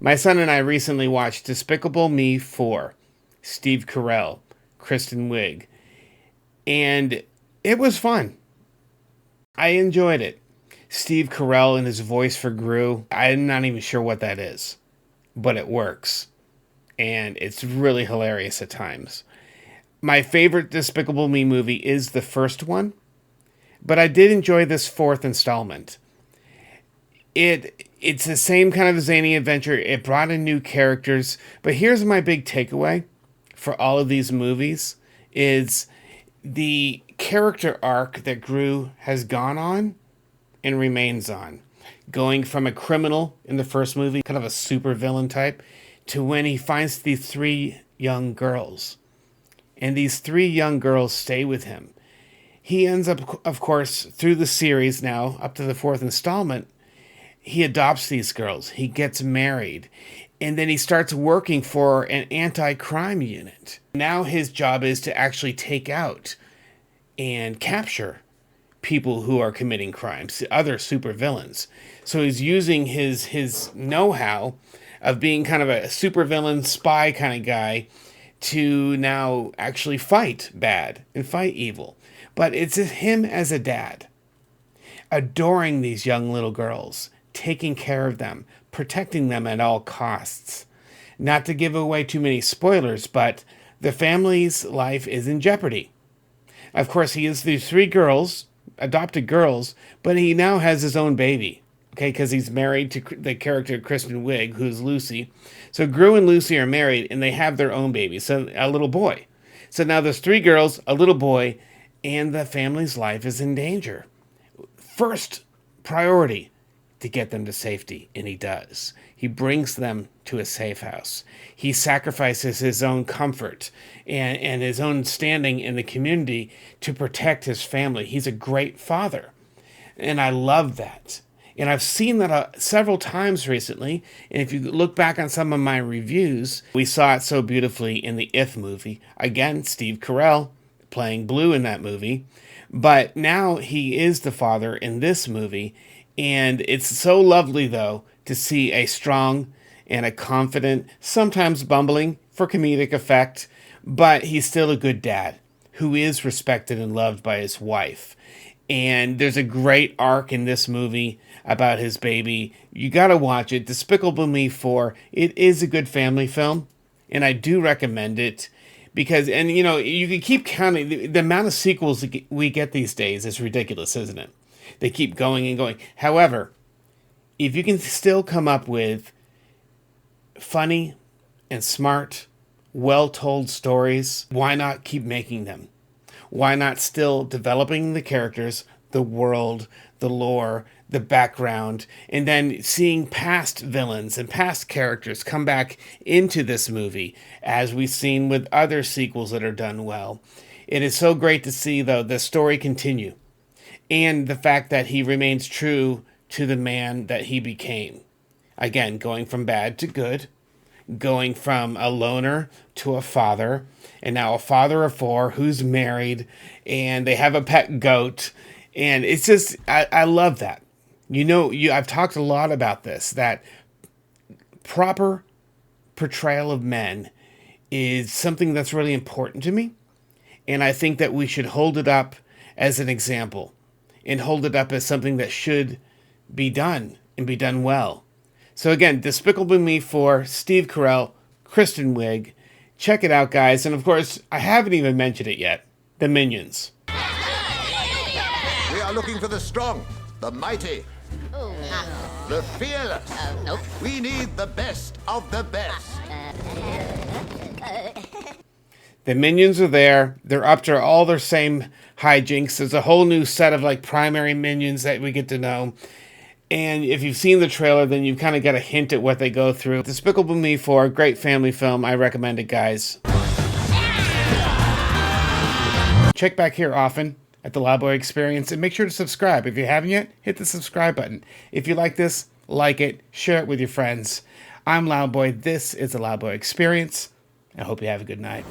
My son and I recently watched Despicable Me 4, Steve Carell, Kristen Wiig, and it was fun. I enjoyed it. Steve Carell and his voice for Gru, I'm not even sure what that is, but it works. And it's really hilarious at times. My favorite Despicable Me movie is the first one, but I did enjoy this fourth installment. It's the same kind of zany adventure. It brought in new characters, but here's my big takeaway for all of these movies is the character arc that Gru has gone on and remains on. Going from a criminal in the first movie, kind of a super villain type, to when he finds these three young girls. And these three young girls stay with him. He ends up, of course, through the series now, up to the fourth installment, he adopts these girls. He gets married. And then he starts working for an anti-crime unit. Now his job is to actually take out and capture people who are committing crimes, other supervillains. So he's using his know-how of being kind of a supervillain spy kind of guy to now actually fight bad and fight evil. But it's him as a dad, adoring these young little girls, taking care of them, protecting them at all costs. Not to give away too many spoilers, but the family's life is in jeopardy. Of course, he has these three girls, adopted girls, but he now has his own baby. Okay, because he's married to the character Kristen Wiig, who's Lucy. So Gru and Lucy are married, and they have their own baby, so a little boy. So now there's three girls, a little boy, and the family's life is in danger. First priority, to get them to safety, and he does. He brings them to a safe house. He sacrifices his own comfort and his own standing in the community to protect his family. He's a great father, and I love that. And I've seen that several times recently. And if you look back on some of my reviews, we saw it so beautifully in the If movie. Again, Steve Carell playing Blue in that movie. But now he is the father in this movie. And it's so lovely, though, to see a strong and a confident, sometimes bumbling for comedic effect, but he's still a good dad who is respected and loved by his wife. And there's a great arc in this movie about his baby. You got to watch it. Despicable Me 4. It is a good family film, and I do recommend it because, and you know, you can keep counting. The amount of sequels we get these days is ridiculous, isn't it? They keep going and going. However, if you can still come up with funny and smart, well-told stories, why not keep making them? Why not still developing the characters, the world, the lore, the background, and then seeing past villains and past characters come back into this movie, as we've seen with other sequels that are done well. It is so great to see, though, the story continue, and the fact that he remains true to the man that he became. Again, going from bad to good, going from a loner to a father, and now a father of four who's married, and they have a pet goat, and it's just, I love that. You know, I've talked a lot about this, that proper portrayal of men is something that's really important to me, and I think that we should hold it up as an example, and hold it up as something that should be done, and be done well. So again, Despicable Me 4, Steve Carell, Kristen Wiig. Check it out, guys. And of course, I haven't even mentioned it yet. The Minions. We are looking for the strong, the mighty, the fearless. Nope. We need the best of the best. The Minions are there. They're up to all their same hijinks. There's a whole new set of like primary minions that we get to know. And if you've seen the trailer, then you've kind of got a hint at what they go through. Despicable Me 4, great family film. I recommend it, guys. Check back here often at the Loudboy Experience, and make sure to subscribe. If you haven't yet, hit the subscribe button. If you like this, like it, share it with your friends. I'm Loudboy. This is the Loudboy Experience. I hope you have a good night.